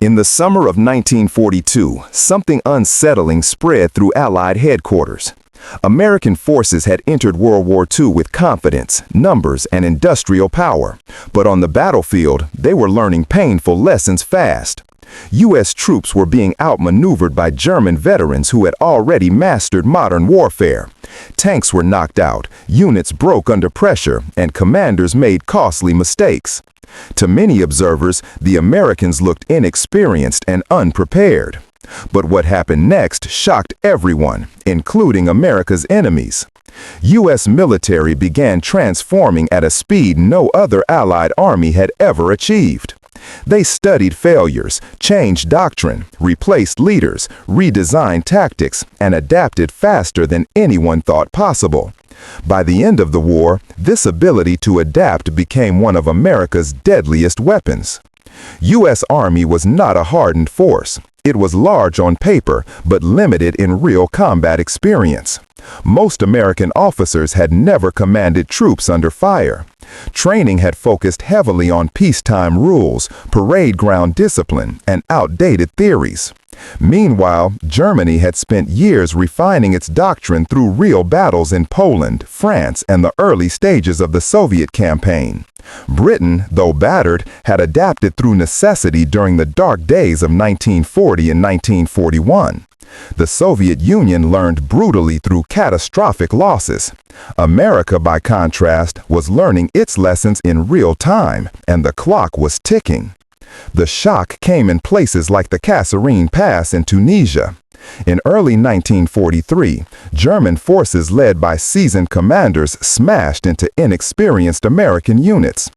In the summer of 1942, something unsettling spread through Allied headquarters. American forces had entered World War II with confidence, numbers, and industrial power, but on the battlefield, they were learning painful lessons fast. U.S. troops were being outmaneuvered by German veterans who had already mastered modern warfare. Tanks were knocked out, units broke under pressure, and commanders made costly mistakes. To many observers, the Americans looked inexperienced and unprepared. But what happened next shocked everyone, including America's enemies. U.S. military began transforming at a speed no other Allied army had ever achieved. They studied failures, changed doctrine, replaced leaders, redesigned tactics, and adapted faster than anyone thought possible. By the end of the war, this ability to adapt became one of America's deadliest weapons. U.S. Army was not a hardened force. It was large on paper, but limited in real combat experience. Most American officers had never commanded troops under fire. Training had focused heavily on peacetime rules, parade ground discipline, and outdated theories. Meanwhile, Germany had spent years refining its doctrine through real battles in Poland, France, and the early stages of the Soviet campaign. Britain, though battered, had adapted through necessity during the dark days of 1940 and 1941. The Soviet Union learned brutally through catastrophic losses. America, by contrast, was learning its lessons in real time, and the clock was ticking. The shock came in places like the Kasserine Pass in Tunisia. In early 1943, German forces led by seasoned commanders smashed into inexperienced American units.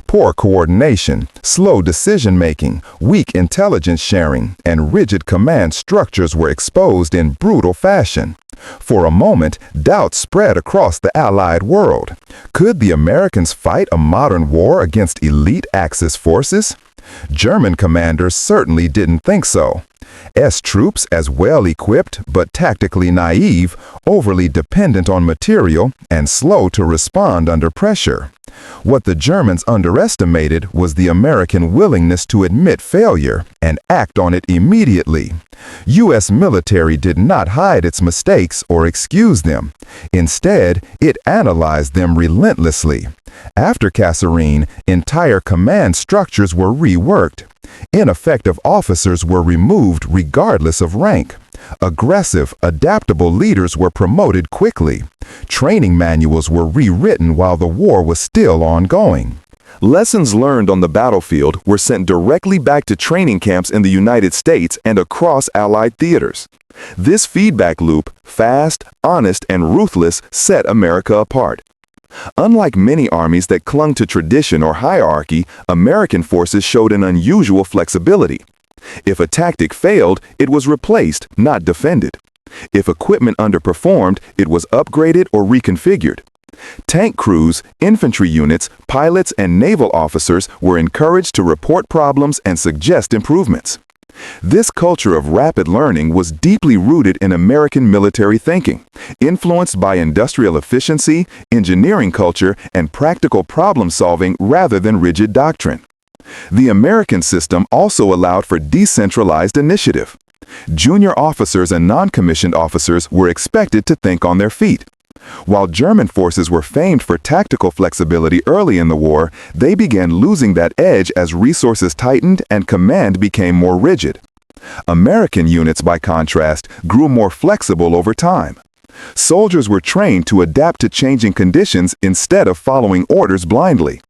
Poor coordination, slow decision-making, weak intelligence sharing, and rigid command structures were exposed in brutal fashion. For a moment, doubt spread across the Allied world. Could the Americans fight a modern war against elite Axis forces? German commanders certainly didn't think so. Troops, as well-equipped but tactically naive, overly dependent on material, and slow to respond under pressure. What the Germans underestimated was the American willingness to admit failure and act on it immediately. U.S. military did not hide its mistakes or excuse them. Instead, it analyzed them relentlessly. After Kasserine, entire command structures were reworked. Ineffective officers were removed regardless of rank. Aggressive, adaptable leaders were promoted quickly. Training manuals were rewritten while the war was still ongoing. Lessons learned on the battlefield were sent directly back to training camps in the United States and across Allied theaters. This feedback loop, fast, honest, and ruthless, set America apart. Unlike many armies that clung to tradition or hierarchy, American forces showed an unusual flexibility. If a tactic failed, it was replaced, not defended. If equipment underperformed, it was upgraded or reconfigured. Tank crews, infantry units, pilots, and naval officers were encouraged to report problems and suggest improvements. This culture of rapid learning was deeply rooted in American military thinking, influenced by industrial efficiency, engineering culture, and practical problem-solving rather than rigid doctrine. The American system also allowed for decentralized initiative. Junior officers and non-commissioned officers were expected to think on their feet. While German forces were famed for tactical flexibility early in the war, they began losing that edge as resources tightened and command became more rigid. American units, by contrast, grew more flexible over time. Soldiers were trained to adapt to changing conditions instead of following orders blindly.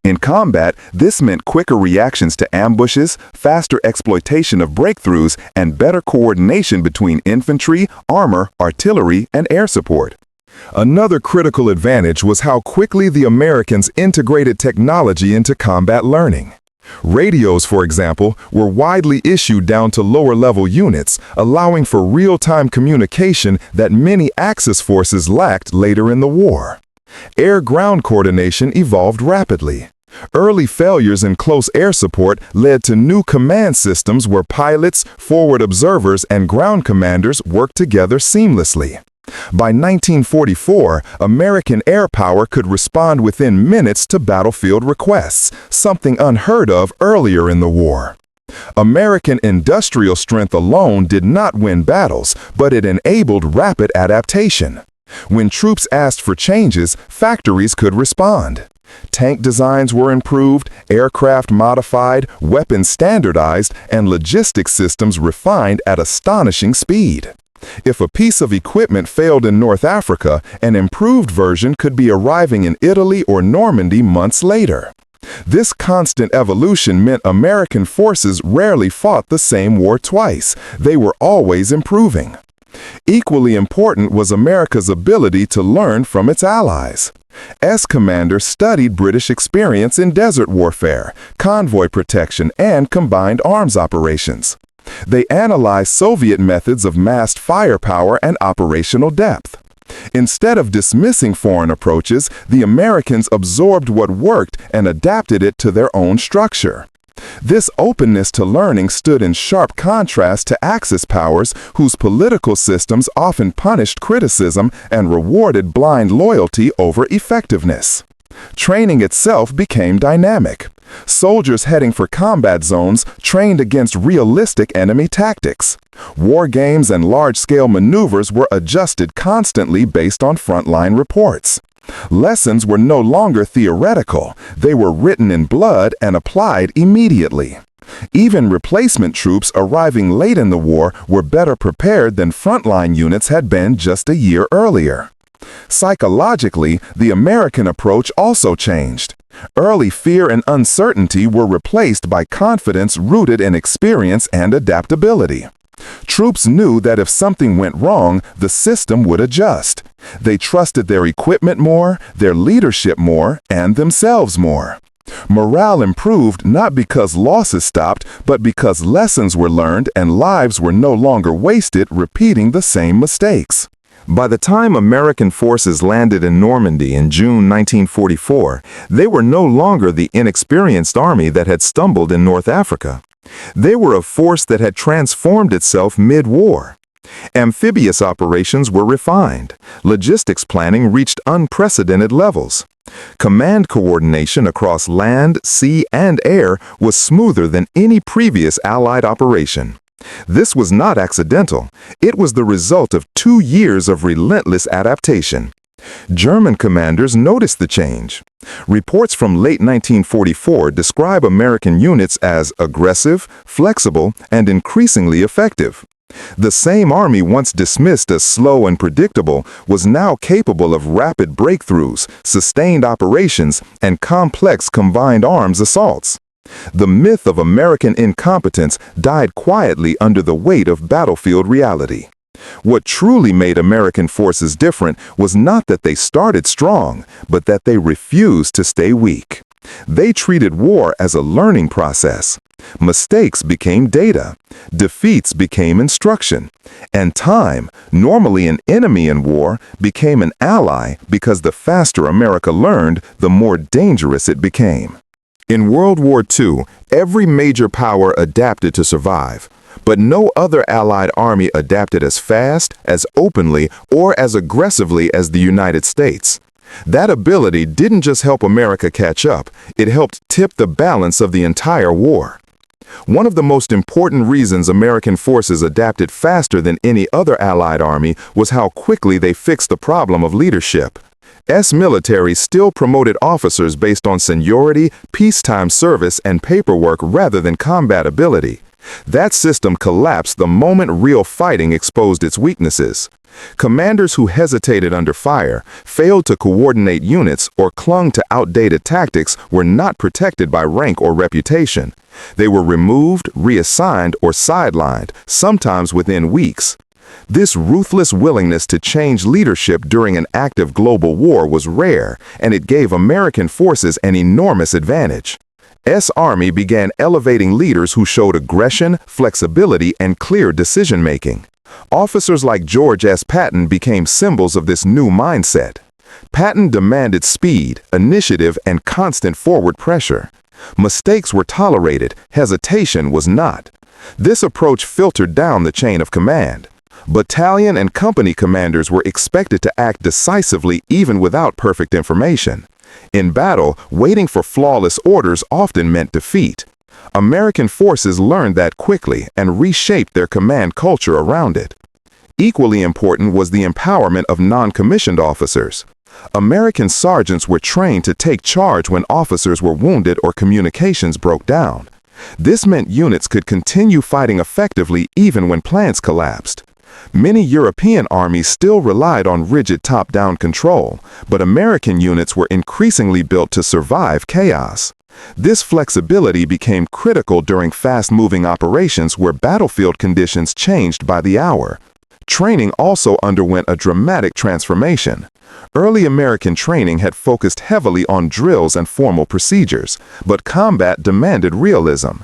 In combat, this meant quicker reactions to ambushes, faster exploitation of breakthroughs, and better coordination between infantry, armor, artillery, and air support. Another critical advantage was how quickly the Americans integrated technology into combat learning. Radios, for example, were widely issued down to lower-level units, allowing for real-time communication that many Axis forces lacked later in the war. Air-ground coordination evolved rapidly. Early failures in close air support led to new command systems where pilots, forward observers, and ground commanders worked together seamlessly. By 1944, American air power could respond within minutes to battlefield requests, something unheard of earlier in the war. American industrial strength alone did not win battles, but it enabled rapid adaptation. When troops asked for changes, factories could respond. Tank designs were improved, aircraft modified, weapons standardized, and logistics systems refined at astonishing speed. If a piece of equipment failed in North Africa, an improved version could be arriving in Italy or Normandy months later. This constant evolution meant American forces rarely fought the same war twice. They were always improving. Equally important was America's ability to learn from its allies. S Commander studied British experience in desert warfare, convoy protection, and combined arms operations. They analyzed Soviet methods of massed firepower and operational depth. Instead of dismissing foreign approaches, the Americans absorbed what worked and adapted it to their own structure. This openness to learning stood in sharp contrast to Axis powers whose political systems often punished criticism and rewarded blind loyalty over effectiveness. Training itself became dynamic. Soldiers heading for combat zones trained against realistic enemy tactics. War games and large-scale maneuvers were adjusted constantly based on frontline reports. Lessons were no longer theoretical. They were written in blood and applied immediately. Even replacement troops arriving late in the war were better prepared than frontline units had been just a year earlier. Psychologically, the American approach also changed. Early fear and uncertainty were replaced by confidence rooted in experience and adaptability. Troops knew that if something went wrong, the system would adjust. They trusted their equipment more, their leadership more, and themselves more. Morale improved not because losses stopped, but because lessons were learned and lives were no longer wasted repeating the same mistakes. By the time American forces landed in Normandy in June 1944, they were no longer the inexperienced army that had stumbled in North Africa. They were a force that had transformed itself mid-war. Amphibious operations were refined. Logistics planning reached unprecedented levels. Command coordination across land, sea, and air was smoother than any previous Allied operation. This was not accidental. It was the result of 2 years of relentless adaptation. German commanders noticed the change. Reports from late 1944 describe American units as aggressive, flexible, and increasingly effective. The same army once dismissed as slow and predictable was now capable of rapid breakthroughs, sustained operations, and complex combined arms assaults. The myth of American incompetence died quietly under the weight of battlefield reality. What truly made American forces different was not that they started strong, but that they refused to stay weak. They treated war as a learning process. Mistakes became data, defeats became instruction, and time, normally an enemy in war, became an ally because the faster America learned, the more dangerous it became. In World War II, every major power adapted to survive, but no other Allied army adapted as fast, as openly, or as aggressively as the United States. That ability didn't just help America catch up, it helped tip the balance of the entire war. One of the most important reasons American forces adapted faster than any other Allied army was how quickly they fixed the problem of leadership. S military still promoted officers based on seniority, peacetime service, and paperwork rather than combat ability. That system collapsed the moment real fighting exposed its weaknesses. Commanders who hesitated under fire, failed to coordinate units, or clung to outdated tactics were not protected by rank or reputation. They were removed, reassigned, or sidelined, sometimes within weeks. This ruthless willingness to change leadership during an active global war was rare, and it gave American forces an enormous advantage. S Army began elevating leaders who showed aggression, flexibility, and clear decision-making. Officers like George S. Patton became symbols of this new mindset. Patton demanded speed, initiative, and constant forward pressure. Mistakes were tolerated, hesitation was not. This approach filtered down the chain of command. Battalion and company commanders were expected to act decisively even without perfect information. In battle, waiting for flawless orders often meant defeat. American forces learned that quickly and reshaped their command culture around it. Equally important was the empowerment of non-commissioned officers. American sergeants were trained to take charge when officers were wounded or communications broke down. This meant units could continue fighting effectively even when plans collapsed. Many European armies still relied on rigid top-down control, but American units were increasingly built to survive chaos. This flexibility became critical during fast-moving operations where battlefield conditions changed by the hour. Training also underwent a dramatic transformation. Early American training had focused heavily on drills and formal procedures, but combat demanded realism.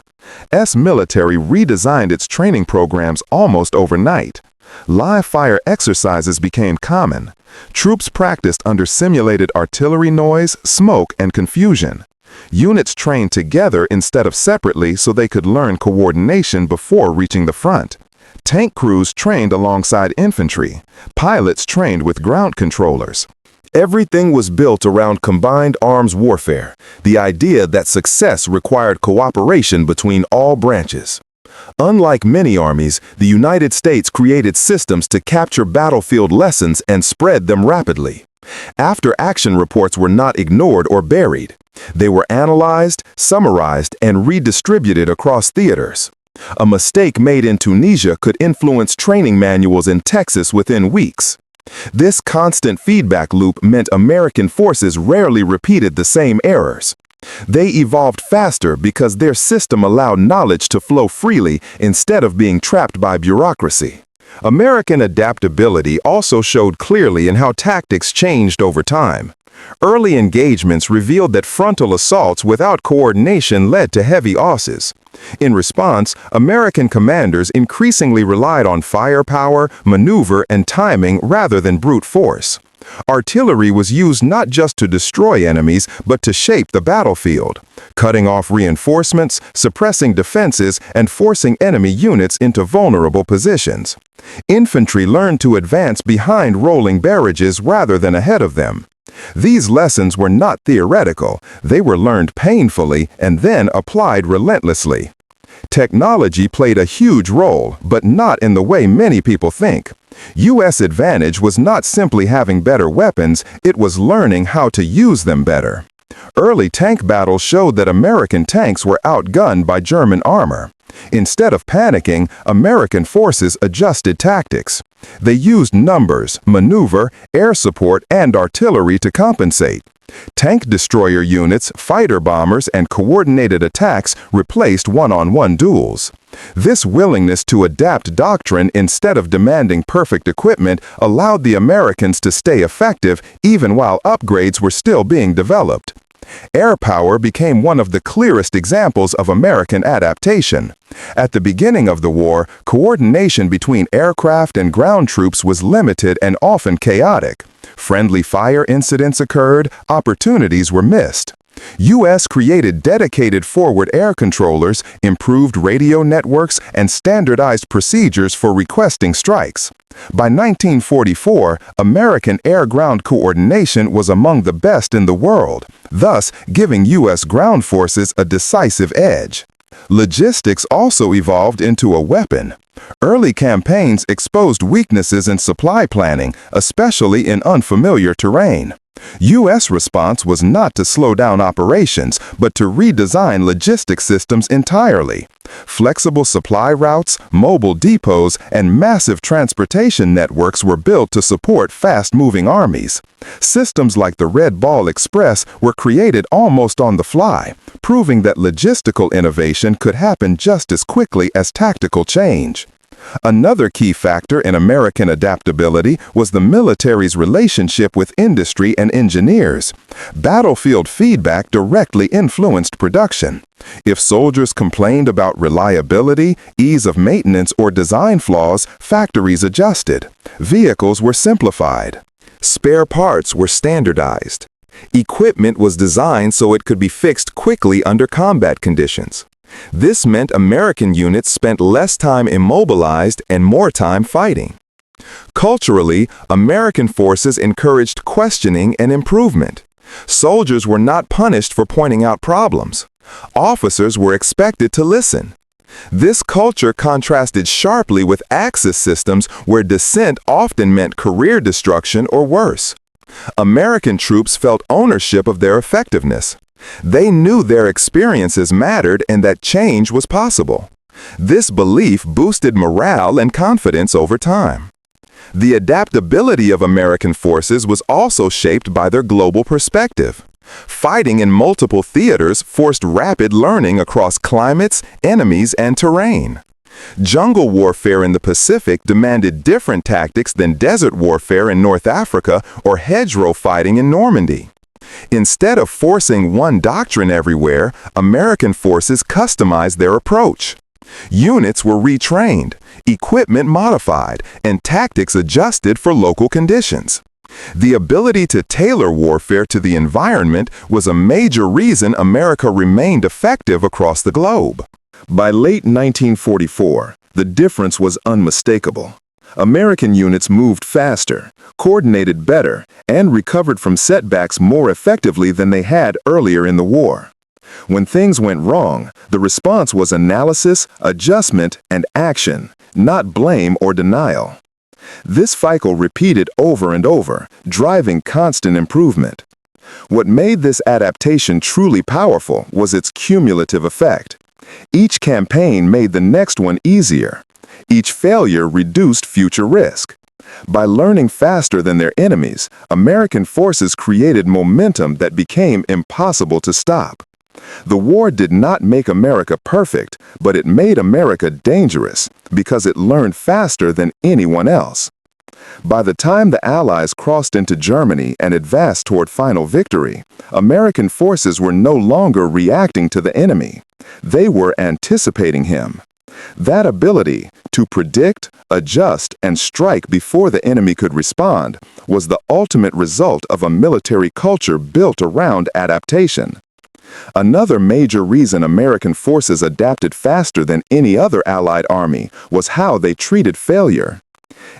U.S. military redesigned its training programs almost overnight. Live-fire exercises became common. Troops practiced under simulated artillery noise, smoke, and confusion. Units trained together instead of separately so they could learn coordination before reaching the front. Tank crews trained alongside infantry. Pilots trained with ground controllers. Everything was built around combined arms warfare, the idea that success required cooperation between all branches. Unlike many armies, the United States created systems to capture battlefield lessons and spread them rapidly. After-action reports were not ignored or buried. They were analyzed, summarized, and redistributed across theaters. A mistake made in Tunisia could influence training manuals in Texas within weeks. This constant feedback loop meant American forces rarely repeated the same errors. They evolved faster because their system allowed knowledge to flow freely instead of being trapped by bureaucracy. American adaptability also showed clearly in how tactics changed over time. Early engagements revealed that frontal assaults without coordination led to heavy losses. In response, American commanders increasingly relied on firepower, maneuver, and timing rather than brute force. Artillery was used not just to destroy enemies, but to shape the battlefield, cutting off reinforcements, suppressing defenses, and forcing enemy units into vulnerable positions. Infantry learned to advance behind rolling barrages rather than ahead of them. These lessons were not theoretical, they were learned painfully and then applied relentlessly. Technology played a huge role, but not in the way many people think. U.S. advantage was not simply having better weapons, it was learning how to use them better. Early tank battles showed that American tanks were outgunned by German armor. Instead of panicking, American forces adjusted tactics. They used numbers, maneuver, air support, and artillery to compensate. Tank destroyer units, fighter bombers, and coordinated attacks replaced one-on-one duels. This willingness to adapt doctrine instead of demanding perfect equipment allowed the Americans to stay effective even while upgrades were still being developed. Air power became one of the clearest examples of American adaptation. At the beginning of the war, coordination between aircraft and ground troops was limited and often chaotic. Friendly fire incidents occurred, opportunities were missed. U.S. created dedicated forward air controllers, improved radio networks, and standardized procedures for requesting strikes. By 1944, American air-ground coordination was among the best in the world, thus giving U.S. ground forces a decisive edge. Logistics also evolved into a weapon. Early campaigns exposed weaknesses in supply planning, especially in unfamiliar terrain. U.S. response was not to slow down operations, but to redesign logistics systems entirely. Flexible supply routes, mobile depots, and massive transportation networks were built to support fast-moving armies. Systems like the Red Ball Express were created almost on the fly, proving that logistical innovation could happen just as quickly as tactical change. Another key factor in American adaptability was the military's relationship with industry and engineers. Battlefield feedback directly influenced production. If soldiers complained about reliability, ease of maintenance, or design flaws, factories adjusted. Vehicles were simplified. Spare parts were standardized. Equipment was designed so it could be fixed quickly under combat conditions. This meant American units spent less time immobilized and more time fighting. Culturally, American forces encouraged questioning and improvement. Soldiers were not punished for pointing out problems. Officers were expected to listen. This culture contrasted sharply with Axis systems where dissent often meant career destruction or worse. American troops felt ownership of their effectiveness. They knew their experiences mattered and that change was possible. This belief boosted morale and confidence over time. The adaptability of American forces was also shaped by their global perspective. Fighting in multiple theaters forced rapid learning across climates, enemies, and terrain. Jungle warfare in the Pacific demanded different tactics than desert warfare in North Africa or hedgerow fighting in Normandy. Instead of forcing one doctrine everywhere, American forces customized their approach. Units were retrained, equipment modified, and tactics adjusted for local conditions. The ability to tailor warfare to the environment was a major reason America remained effective across the globe. By late 1944, the difference was unmistakable. American units moved faster, coordinated better, and recovered from setbacks more effectively than they had earlier in the war. When things went wrong, the response was analysis, adjustment, and action, not blame or denial. This cycle repeated over and over, driving constant improvement. What made this adaptation truly powerful was its cumulative effect. Each campaign made the next one easier. Each failure reduced future risk. By learning faster than their enemies, American forces created momentum that became impossible to stop. The war did not make America perfect, but it made America dangerous because it learned faster than anyone else. By the time the Allies crossed into Germany and advanced toward final victory, American forces were no longer reacting to the enemy. They were anticipating him. That ability to predict, adjust, and strike before the enemy could respond was the ultimate result of a military culture built around adaptation. Another major reason American forces adapted faster than any other Allied army was how they treated failure.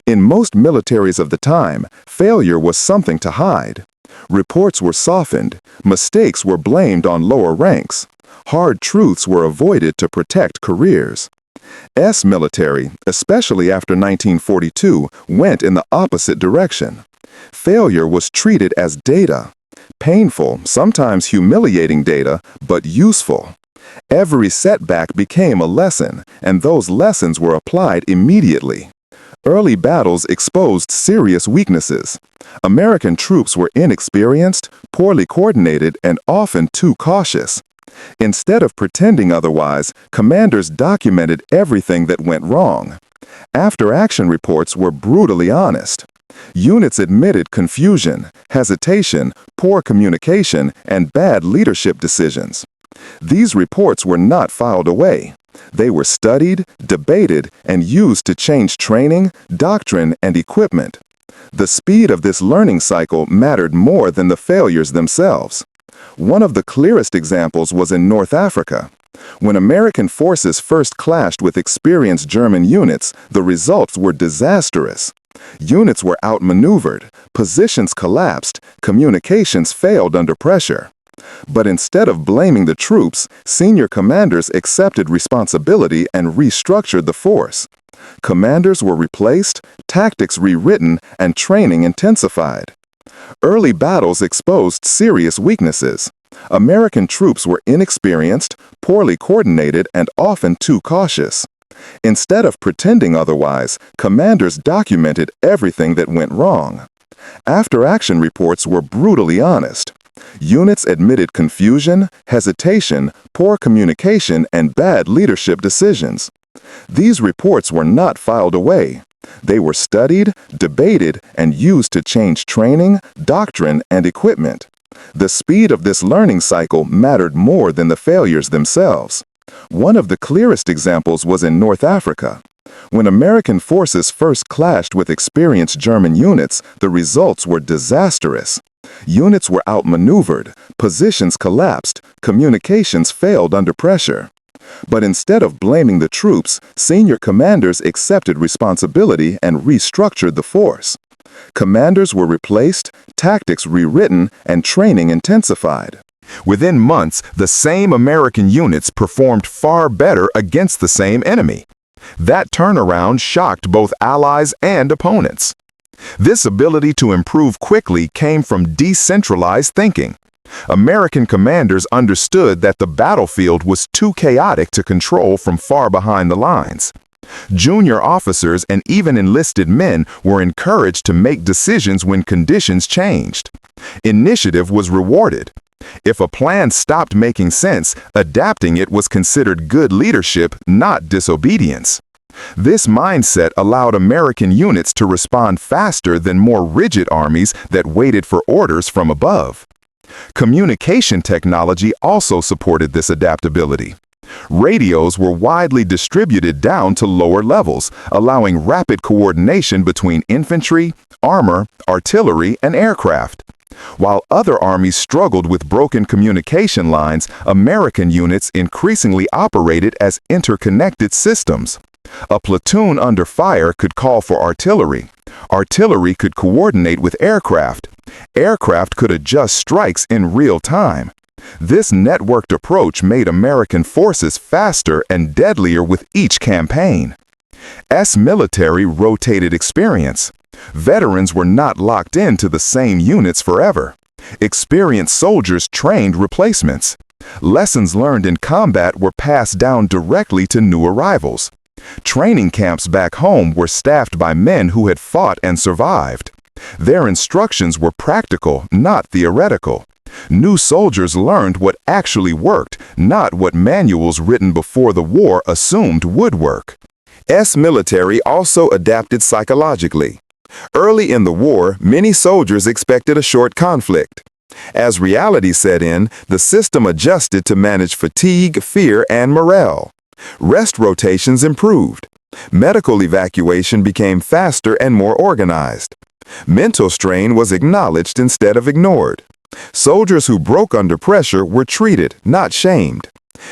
In most militaries of the time, failure was something to hide. Reports were softened, mistakes were blamed on lower ranks, hard truths were avoided to protect careers. S military, especially after 1942, went in the opposite direction. Failure was treated as data. Painful, sometimes humiliating data, but useful. Every setback became a lesson, and those lessons were applied immediately. Early battles exposed serious weaknesses. American troops were inexperienced, poorly coordinated, and often too cautious. Instead of pretending otherwise, commanders documented everything that went wrong. After-action reports were brutally honest. Units admitted confusion, hesitation, poor communication, and bad leadership decisions. These reports were not filed away. They were studied, debated, and used to change training, doctrine, and equipment. The speed of this learning cycle mattered more than the failures themselves. One of the clearest examples was in North Africa. When American forces first clashed with experienced German units, the results were disastrous. Units were outmaneuvered, positions collapsed, communications failed under pressure. But instead of blaming the troops, senior commanders accepted responsibility and restructured the force. Commanders were replaced, tactics rewritten, and training intensified. Early battles exposed serious weaknesses. American troops were inexperienced, poorly coordinated, and often too cautious. Instead of pretending otherwise, commanders documented everything that went wrong. After-action reports were brutally honest. Units admitted confusion, hesitation, poor communication, and bad leadership decisions. These reports were not filed away. They were studied, debated, and used to change training, doctrine, and equipment. The speed of this learning cycle mattered more than the failures themselves. One of the clearest examples was in North Africa. When American forces first clashed with experienced German units, the results were disastrous. Units were outmaneuvered, positions collapsed, communications failed under pressure. But instead of blaming the troops, senior commanders accepted responsibility and restructured the force. Commanders were replaced, tactics rewritten, and training intensified. Within months, the same American units performed far better against the same enemy. That turnaround shocked both allies and opponents. This ability to improve quickly came from decentralized thinking. American commanders understood that the battlefield was too chaotic to control from far behind the lines. Junior officers and even enlisted men were encouraged to make decisions when conditions changed. Initiative was rewarded. If a plan stopped making sense, adapting it was considered good leadership, not disobedience. This mindset allowed American units to respond faster than more rigid armies that waited for orders from above. Communication technology also supported this adaptability. Radios were widely distributed down to lower levels, allowing rapid coordination between infantry, armor, artillery, and aircraft. While other armies struggled with broken communication lines, American units increasingly operated as interconnected systems. A platoon under fire could call for artillery. Artillery could coordinate with aircraft. Aircraft could adjust strikes in real time. This networked approach made American forces faster and deadlier with each campaign. As military rotated experience. Veterans were not locked into the same units forever. Experienced soldiers trained replacements. Lessons learned in combat were passed down directly to new arrivals. Training camps back home were staffed by men who had fought and survived. Their instructions were practical, not theoretical. New soldiers learned what actually worked, not what manuals written before the war assumed would work. Military also adapted psychologically. Early in the war, many soldiers expected a short conflict. As reality set in, the system adjusted to manage fatigue, fear, and morale. Rest rotations improved. Medical evacuation became faster and more organized. Mental strain was acknowledged instead of ignored. Soldiers who broke under pressure were treated, not shamed.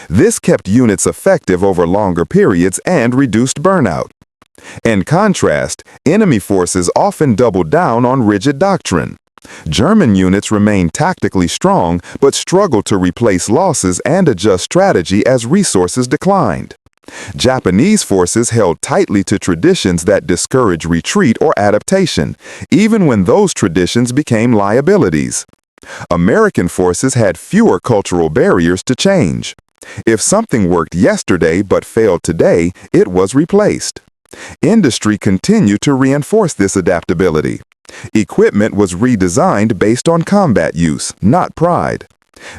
This kept units effective over longer periods and reduced burnout. In contrast, enemy forces often doubled down on rigid doctrine. German units remained tactically strong but struggled to replace losses and adjust strategy as resources declined. Japanese forces held tightly to traditions that discouraged retreat or adaptation, even when those traditions became liabilities. American forces had fewer cultural barriers to change. If something worked yesterday but failed today, it was replaced. Industry continued to reinforce this adaptability. Equipment was redesigned based on combat use, not pride.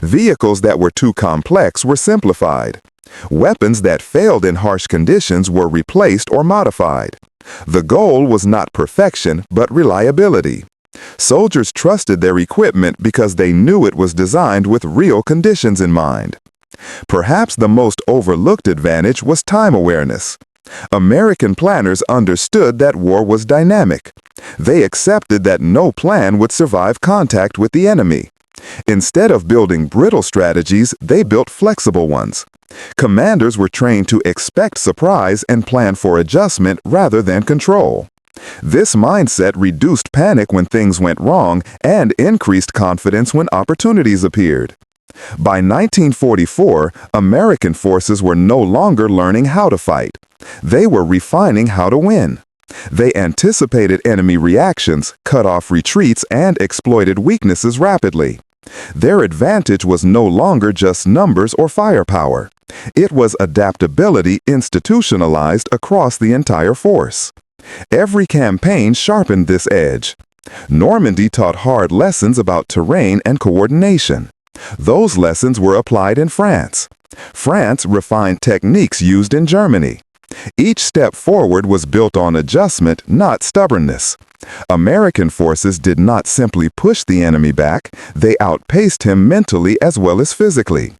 Vehicles that were too complex were simplified. Weapons that failed in harsh conditions were replaced or modified. The goal was not perfection, but reliability. Soldiers trusted their equipment because they knew it was designed with real conditions in mind. Perhaps the most overlooked advantage was time awareness. American planners understood that war was dynamic. They accepted that no plan would survive contact with the enemy. Instead of building brittle strategies, they built flexible ones. Commanders were trained to expect surprise and plan for adjustment rather than control. This mindset reduced panic when things went wrong and increased confidence when opportunities appeared. By 1944, American forces were no longer learning how to fight. They were refining how to win. They anticipated enemy reactions, cut off retreats, and exploited weaknesses rapidly. Their advantage was no longer just numbers or firepower. It was adaptability institutionalized across the entire force. Every campaign sharpened this edge. Normandy taught hard lessons about terrain and coordination. Those lessons were applied in France. France refined techniques used in Germany. Each step forward was built on adjustment, not stubbornness. American forces did not simply push the enemy back, they outpaced him mentally as well as physically.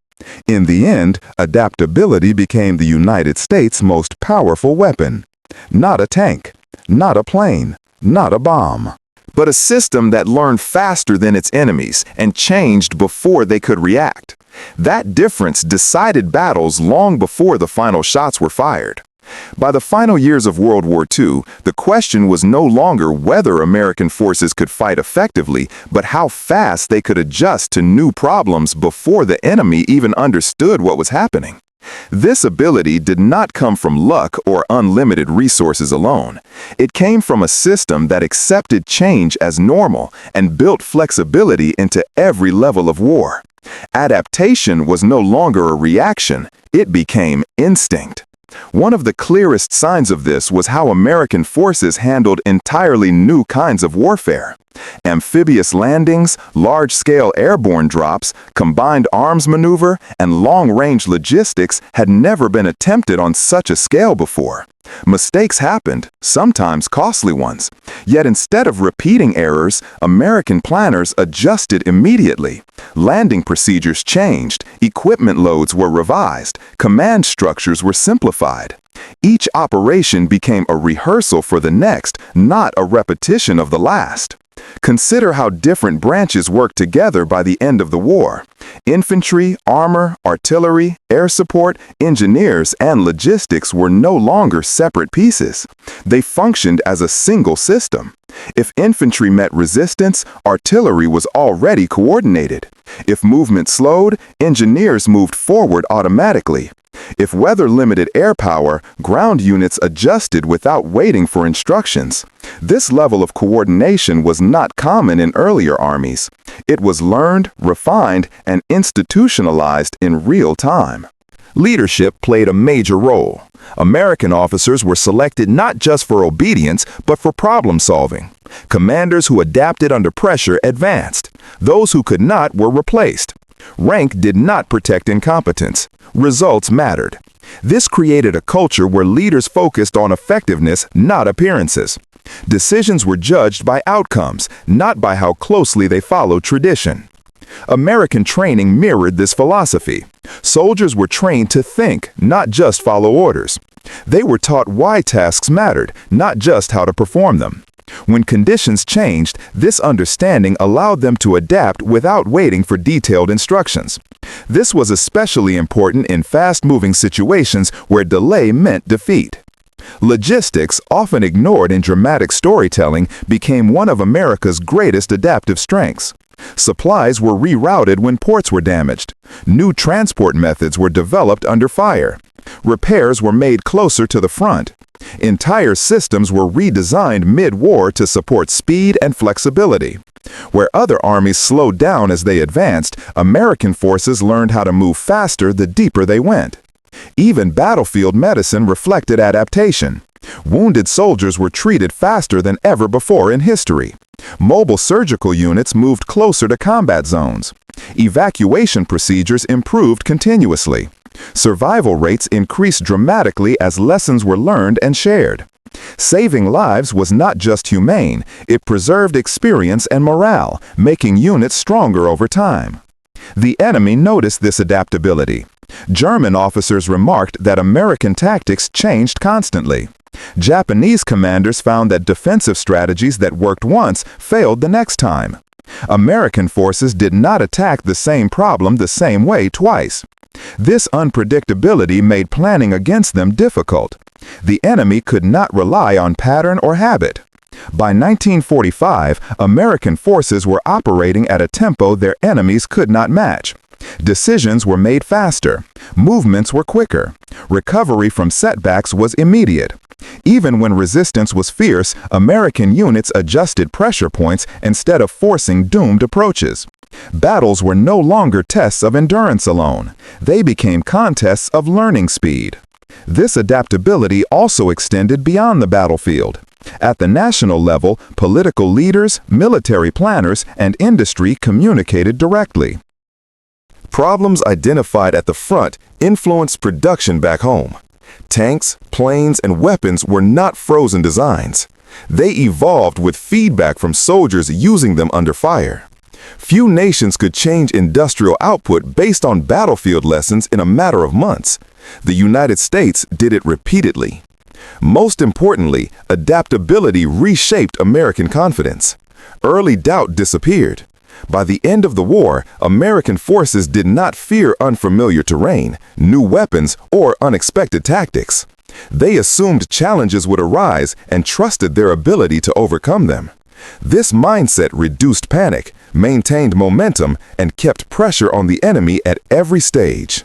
In the end, adaptability became the United States' most powerful weapon. Not a tank, not a plane, not a bomb, but a system that learned faster than its enemies and changed before they could react. That difference decided battles long before the final shots were fired. By the final years of World War II, the question was no longer whether American forces could fight effectively, but how fast they could adjust to new problems before the enemy even understood what was happening. This ability did not come from luck or unlimited resources alone. It came from a system that accepted change as normal and built flexibility into every level of war. Adaptation was no longer a reaction, it became instinct. One of the clearest signs of this was how American forces handled entirely new kinds of warfare. Amphibious landings, large-scale airborne drops, combined arms maneuver, and long-range logistics had never been attempted on such a scale before. Mistakes happened, sometimes costly ones. Yet instead of repeating errors, American planners adjusted immediately. Landing procedures changed, equipment loads were revised, command structures were simplified. Each operation became a rehearsal for the next, not a repetition of the last. Consider how different branches worked together by the end of the war. Infantry, armor, artillery, air support, engineers, and logistics were no longer separate pieces. They functioned as a single system. If infantry met resistance, artillery was already coordinated. If movement slowed, engineers moved forward automatically. If weather limited air power, ground units adjusted without waiting for instructions. This level of coordination was not common in earlier armies. It was learned, refined, and institutionalized in real time. Leadership played a major role. American officers were selected not just for obedience, but for problem solving. Commanders who adapted under pressure advanced. Those who could not were replaced. Rank did not protect incompetence. Results mattered. This created a culture where leaders focused on effectiveness, not appearances. Decisions were judged by outcomes, not by how closely they followed tradition. American training mirrored this philosophy. Soldiers were trained to think, not just follow orders. They were taught why tasks mattered, not just how to perform them. When conditions changed, this understanding allowed them to adapt without waiting for detailed instructions. This was especially important in fast-moving situations where delay meant defeat. Logistics, often ignored in dramatic storytelling, became one of America's greatest adaptive strengths. Supplies were rerouted when ports were damaged. New transport methods were developed under fire. Repairs were made closer to the front. Entire systems were redesigned mid-war to support speed and flexibility. Where other armies slowed down as they advanced, American forces learned how to move faster the deeper they went. Even battlefield medicine reflected adaptation. Wounded soldiers were treated faster than ever before in history. Mobile surgical units moved closer to combat zones. Evacuation procedures improved continuously. Survival rates increased dramatically as lessons were learned and shared. Saving lives was not just humane, it preserved experience and morale, making units stronger over time. The enemy noticed this adaptability. German officers remarked that American tactics changed constantly. Japanese commanders found that defensive strategies that worked once failed the next time. American forces did not attack the same problem the same way twice. This unpredictability made planning against them difficult. The enemy could not rely on pattern or habit. By 1945, American forces were operating at a tempo their enemies could not match. Decisions were made faster. Movements were quicker. Recovery from setbacks was immediate. Even when resistance was fierce, American units adjusted pressure points instead of forcing doomed approaches. Battles were no longer tests of endurance alone. They became contests of learning speed. This adaptability also extended beyond the battlefield. At the national level, political leaders, military planners, and industry communicated directly. Problems identified at the front influenced production back home. Tanks, planes, and weapons were not frozen designs. They evolved with feedback from soldiers using them under fire. Few nations could change industrial output based on battlefield lessons in a matter of months. The United States did it repeatedly. Most importantly, adaptability reshaped American confidence. Early doubt disappeared. By the end of the war, American forces did not fear unfamiliar terrain, new weapons, or unexpected tactics. They assumed challenges would arise and trusted their ability to overcome them. This mindset reduced panic, maintained momentum, and kept pressure on the enemy at every stage.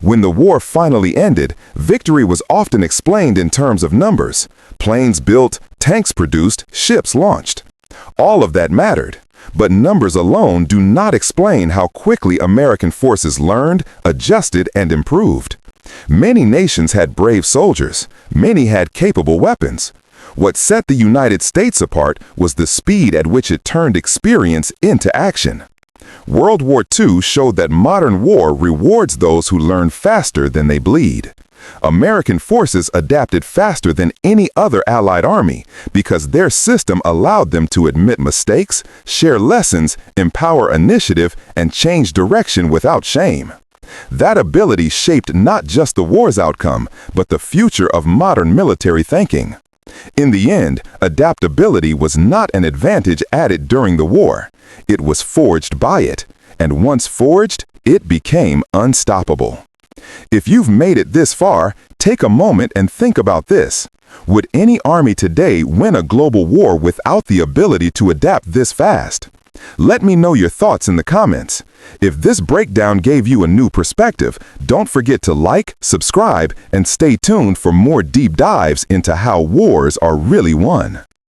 When the war finally ended, victory was often explained in terms of numbers. Planes built, tanks produced, ships launched. All of that mattered, but numbers alone do not explain how quickly American forces learned, adjusted, and improved. Many nations had brave soldiers. Many had capable weapons. What set the United States apart was the speed at which it turned experience into action. World War II showed that modern war rewards those who learn faster than they bleed. American forces adapted faster than any other Allied army because their system allowed them to admit mistakes, share lessons, empower initiative, and change direction without shame. That ability shaped not just the war's outcome, but the future of modern military thinking. In the end, adaptability was not an advantage added during the war. It was forged by it, and once forged, it became unstoppable. If you've made it this far, take a moment and think about this. Would any army today win a global war without the ability to adapt this fast? Let me know your thoughts in the comments. If this breakdown gave you a new perspective, don't forget to like, subscribe, and stay tuned for more deep dives into how wars are really won.